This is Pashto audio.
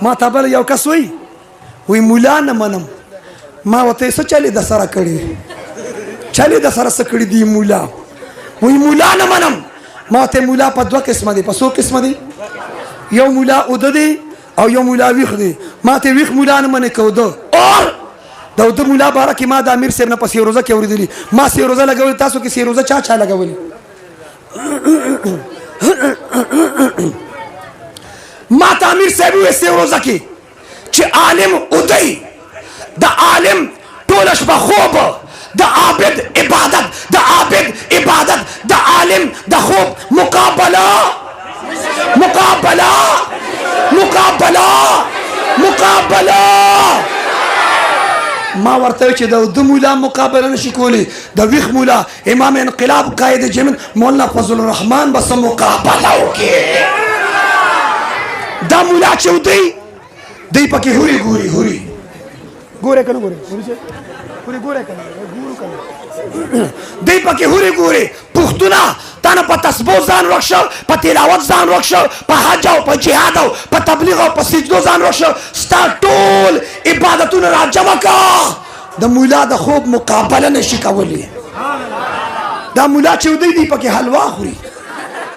ما ته بل یو کس وی مولا نه منم. ما ورته څه چلې د سره کړي چلې د سره څه کړي دي مولا؟ وی مولا نه منم. ما ورته مولا په دوه قسمه دی. په څو قسمه دی؟ یو مولا اوده دی او یو مولا ویښ دی. ما ته ویښ مولا نه منې که اوده؟ اور د اوده مولا باره کې ما د امیر صاحب نه په سیروزه کې اورېدلي. ما سیروزه لګولې. تاسو کې سیروزه چا لګولې؟ ما ته امیر صاحب وویل سیروزه کې چې عالم اوده د عالم ټوله شپه خوب، د عابد عبادت، د عابد عبادت، د عالم د خوب مقابله مقابله مقابله مقابله. ما ورته چې د مولا مقابله نشي کولی، د ویښ مولا امام انقلاب قائد جمن مولانا فضل الرحمن بس مقابله وکړي. دا مولا چې ودی دی پکې هوري ګوري هوري ګوره کنه ګوره هوري ګوره کنه ګورو کنه دی پکې هوري ګوري. پښتونه تا نه په تسبیح ځان روښ شو، په تلاوت ځان روښ شو، په حج او په جهاد او په تبلیغ او په سجدو ځان روښ شو. ستا ټول عبادتونه را جمع کړه. د مولا د خوب مقابله نشي کولی. دا مولا چې ودی دی پکې حلوا خوري